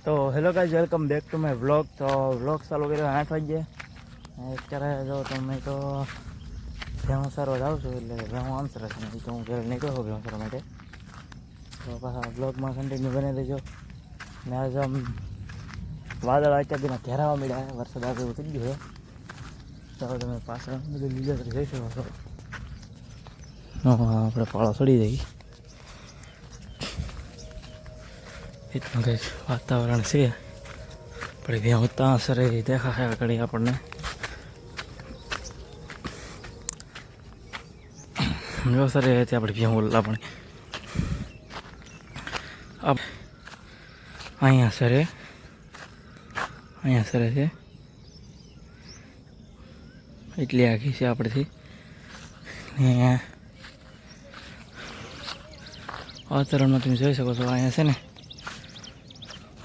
તો hello guys, welcome back to my vlog. તો vlog ચાલુ કર્યો 8 વાગ્યે. અત્યારે જો તમે તો ભેહું સારવા જાઉં છું, એટલે ભેહું આમ સરસ નથી તો હું ઘરે નીકળ્યો ભેહું સારવા માટે. તો પાછા બ્લોગમાં કન્ટિન્યુ બની દેજો. ને આજે આમ વાદળ અત્યાર દિના ઘેરાવા મળ્યા, વરસાદ આવે એવું થઈ ગયો છે. તો તમે પાછળ બધું લીલોતરી જોઈ શકો છો. આપણે પાળો ચડી જઈ એટલું કંઈક વાતાવરણ છે. પણ ત્યાં ત્યાં સરે દેખાશે આગળ આપણને. જો સરે ત્યાં આપણે ભ્યાં ઓલા પણ અહીંયા સરે છે એટલી આખી છે આપણેથી. ને વાતાવરણમાં તમે જોઈ શકો છો, અહીંયા છે ને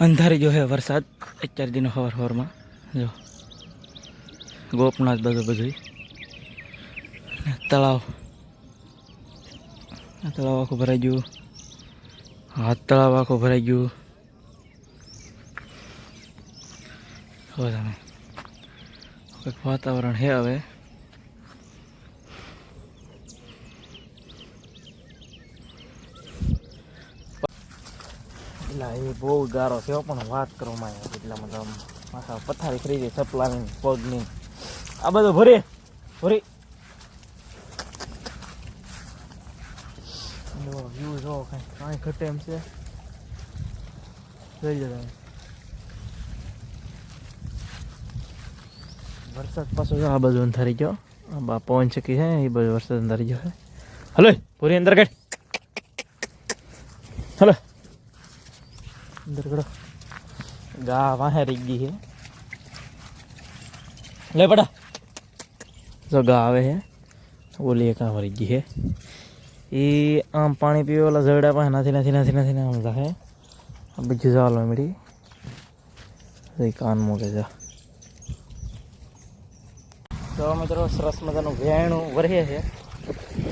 અંધારી જો હે વરસાદ અત્યાર દિનો સવારમાં. જો ગોપનાથ બધું તળાવ આખું ભરાઈ ગયું, હાથ તળાવ આખું ભરાઈ ગયું. હવે તમે કંઈક વાતાવરણ છે હવે. એટલે એ બહુ ગારો થયો પણ વાત કરવામાં આવ્યો એટલામાં તો માથા પથારી ખરી ગઈ, ચપલાની પગની આ બધું ભરી વ્યૂ જો કાંઈ ઘટે એમ છે. જોઈ લો તમે વરસાદ પાછો આ બધું અંધારી ગયો. આ પવન ચક્કી છે એ બધું વરસાદ અંધારી ગયો છે. હલો પૂરી અંદર કાઢ, હલો અંદર કડો. ગા વાહે રહી ગઈ છે, લે પડા જો ગા આવે છે. ઓલી કાં વળી ગઈ છે એ આમ પાણી પીવે ઓલા ઝરડા પાસે નથી આમ જાહે. આ બીજું જવા મળી કાન મૂકે છે. તો મિત્રો સરસ મજાનું વેણું વરસે છે,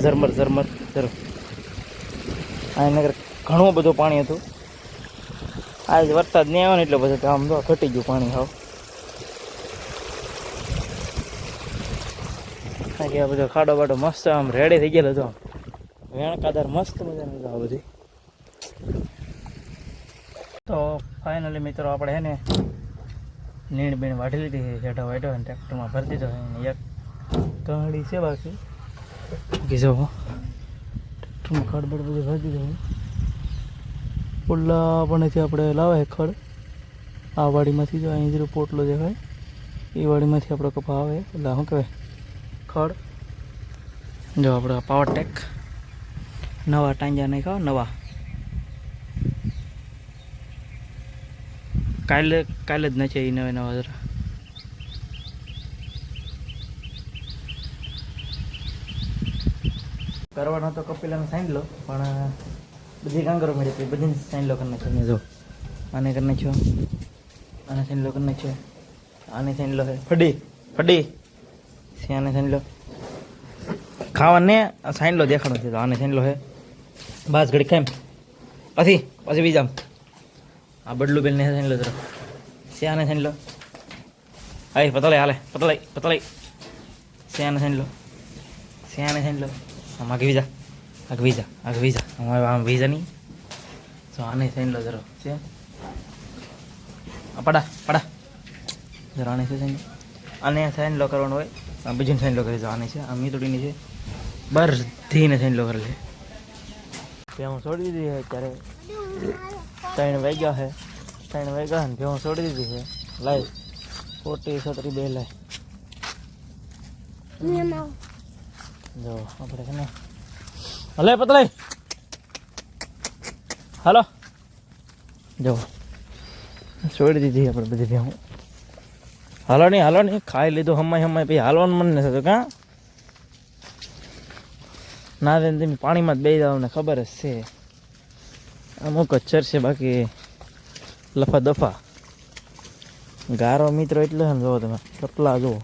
ઝરમર આ નગર ઘણું બધું પાણી હતું. આજ વરસાદ નહીં આવ્યો ને એટલે બધું આમ તો ઘટી ગયું પાણી. હાવ કારણ કે આ બધો ખાડો બાડો મસ્ત આમ રેડી થઈ ગયેલો હતો. વેણ કાદર મસ્ત મજાનું આ બધી. તો ફાઇનલી મિત્રો આપણે છે ને નીણ બીણ વાઢી લીધી છે, જેઠો વાઢ્યો અને ટ્રેક્ટરમાં ભરી દીધો છે. એક કહડી છે બાકી જો ટ્રેક્ટરમાં ખડબડ બધું ભરી દીધું. ઓલા પણેથી આપણે લાવે ખડ આ વાડીમાંથી. જો અહીં જેવું પોટલો દેખાય એ વાડીમાંથી આપણે કપા આવે એટલે શું કહેવાય ખડ. જો આપણે પાવર ટેક નવા ટાંજા નહીં ખાવ નવા કાલે જ નથી એ નવા જરા. કરવાનો તો કપિલાને સાઈન લો પણ બધી કામ કરવા મળે બધી સાઈન લો કરી નાખ્યો. જો આને કરી નાખ્યો, આને સાઈન લો કરી નાખ્યો, આને સાઈન લો હે ફડી આને સાઈન લો ખાવાને સાઈન લો દેખાડો છે. તો આને સાઈન લો હે બસ ઘડી ખાઈમ પછી બીજા આ બદલું બેલને સાઈન લો જરા શ્યાને સાઈન લો. આય પતલાઈ હાલે પતલાઈ શ્યાને સાઈન લો આગવી જા આમ વીજા નહીં. તો આને સાઈન લો જરો છે પડા જરા આને છે સાઈન. આને સાઈન લો કરવાનું હોય બીજીને સાઈન લો કરી દો. આને છે આ મીતોડીની છે બરધીને સાઈન લો કરી લે. હું છોડી દીધી છે અત્યારે 3 વાગ્યા છે ને ભેહું છોડી દીધી છે. લાઈ 40-32 લાઈ જો આપણે છે ને હલે પતલાઈ હાલો જો છોડી દીધી આપણે બધી ભેહું. હાલો નહીં ખાઈ લીધું હમાય પછી હાલવાનું મન નથી થતું. કાં ના દે તમે પાણીમાં જ બેસી જાવ ને ખબર જ છે અમુક જ ચરશે બાકી લફા દફા. ગારો મિત્રો એટલે ને જુઓ તમે ચપલા જુઓ